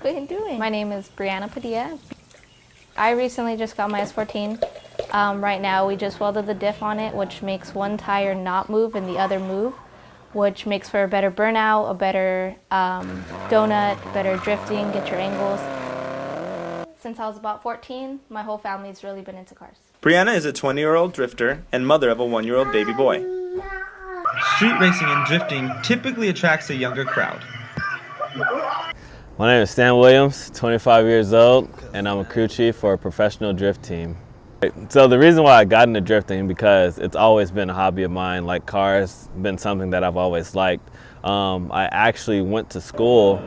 What are you doing? My name is Brianna Padilla. I recently just got my S14. Right now we just welded the diff on it, which makes one tire not move and the other move, which makes for a better burnout, a better donut, better drifting, get your angles. Since I was about 14, my whole family's really been into cars. Brianna is a 20-year-old drifter and mother of a 1-year-old baby boy. Street racing and drifting typically attracts a younger crowd. My name is Stan Williams, 25 years old, and I'm a crew chief for a professional drift team. So the reason why I got into drifting, because it's always been a hobby of mine. Like cars, been something that I've always liked. I actually went to school,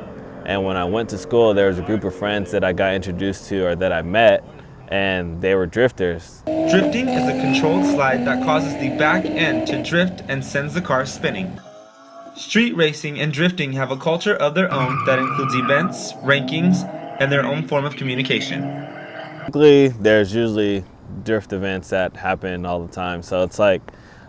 and when I went to school, there was a group of friends that I got introduced to or that I met, and they were drifters. Drifting is a controlled slide that causes the back end to drift and sends the car spinning. Street racing and drifting have a culture of their own that includes events, rankings, and their own form of communication. There's usually drift events that happen all the time, so it's like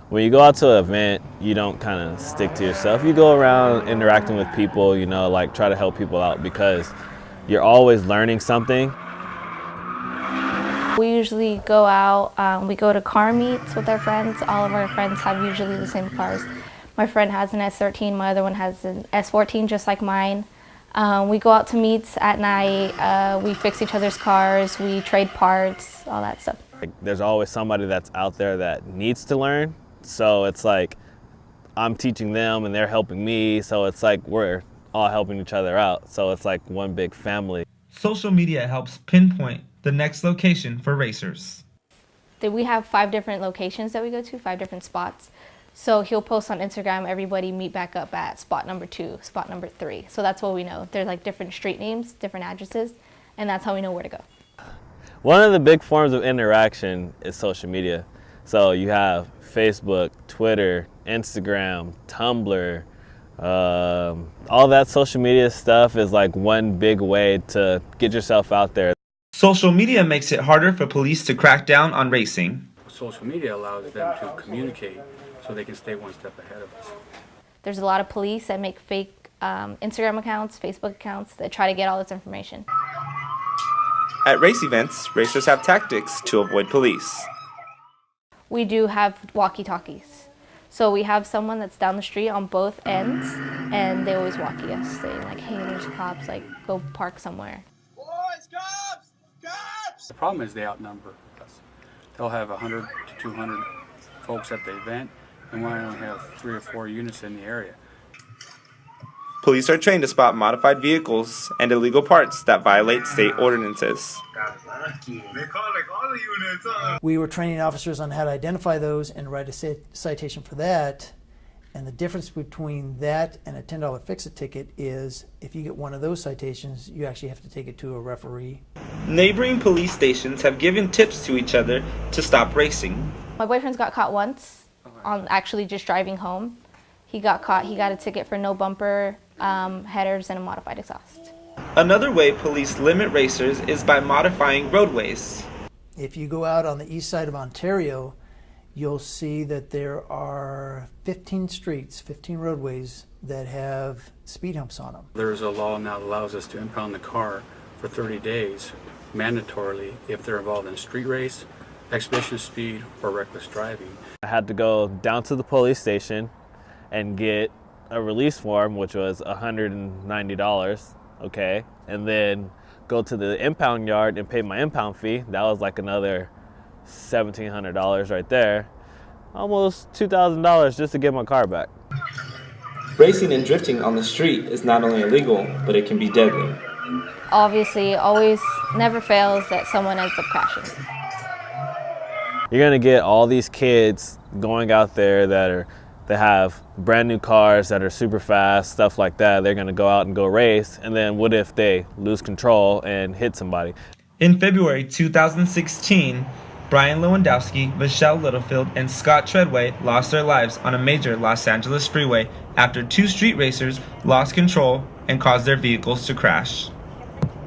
when you go out to an event, you don't kind of stick to yourself. You go around interacting with people, you know, like try to help people out because you're always learning something. We usually go out, we go to car meets with our friends. All of our friends have usually the same cars. My friend has an S13, my other one has an S14 just like mine. We go out to meets at night, we fix each other's cars, we trade parts, all that stuff. There's always somebody that's out there that needs to learn, so it's like I'm teaching them and they're helping me, so it's like we're all helping each other out, so it's like one big family. Social media helps pinpoint the next location for racers. We have 5 different locations that we go to, 5 different spots. So he'll post on Instagram, everybody meet back up at spot number 2, spot number 3. So that's what we know. There's like different street names, different addresses, and that's how we know where to go. One of the big forms of interaction is social media. So you have Facebook, Twitter, Instagram, Tumblr, all that social media stuff is like one big way to get yourself out there. Social media makes it harder for police to crack down on racing. Social media allows them to communicate so they can stay one step ahead of us. There's a lot of police that make fake Instagram accounts, Facebook accounts that try to get all this information. At race events, racers have tactics to avoid police. We do have walkie-talkies. So we have someone that's down the street on both ends, and they always walkie us, saying like, hey, there's cops, like, go park somewhere. Boys, cops! Cops! The problem is they outnumber us. They'll have 100 to 200 folks at the event, and we only have 3 or 4 units in the area. Police are trained to spot modified vehicles and illegal parts that violate state ordinances. We were training officers on how to identify those and write a citation for that. And the difference between that and a $10 fix-it ticket is if you get one of those citations, you actually have to take it to a referee. Neighboring police stations have given tips to each other to stop racing. My boyfriend's got caught once on actually just driving home. He got caught, he got a ticket for no bumper, headers, and a modified exhaust. Another way police limit racers is by modifying roadways. If you go out on the east side of Ontario, you'll see that there are 15 streets, 15 roadways that have speed humps on them. There's a law now that allows us to impound the car for 30 days, mandatorily, if they're involved in a street race, exhibition of speed, or reckless driving. I had to go down to the police station and get a release form, which was $190, okay? And then go to the impound yard and pay my impound fee. That was like another $1,700 right there. Almost $2,000 just to get my car back. Racing and drifting on the street is not only illegal, but it can be deadly. Obviously, always, never fails that someone ends up crashing. You're gonna get all these kids going out there that have brand new cars that are super fast, stuff like that. They're gonna go out and go race, and then what if they lose control and hit somebody? In February 2016, Brian Lewandowski, Michelle Littlefield, and Scott Treadway lost their lives on a major Los Angeles freeway after 2 street racers lost control and caused their vehicles to crash.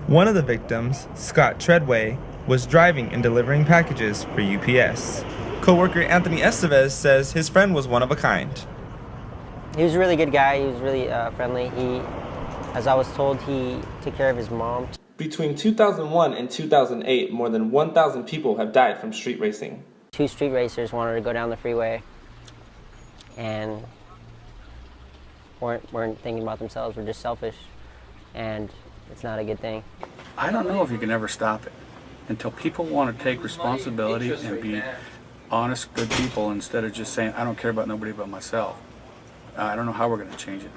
One of the victims, Scott Treadway, was driving and delivering packages for UPS. Co-worker Anthony Estevez says his friend was one of a kind. He was a really good guy. He was really friendly. As I was told, he took care of his mom. Between 2001 and 2008, more than 1,000 people have died from street racing. 2 street racers wanted to go down the freeway and weren't thinking about themselves, were just selfish, and it's not a good thing. I don't know if you can ever stop it until people want to take responsibility and be honest, good people instead of just saying, I don't care about nobody but myself. I don't know how we're going to change it.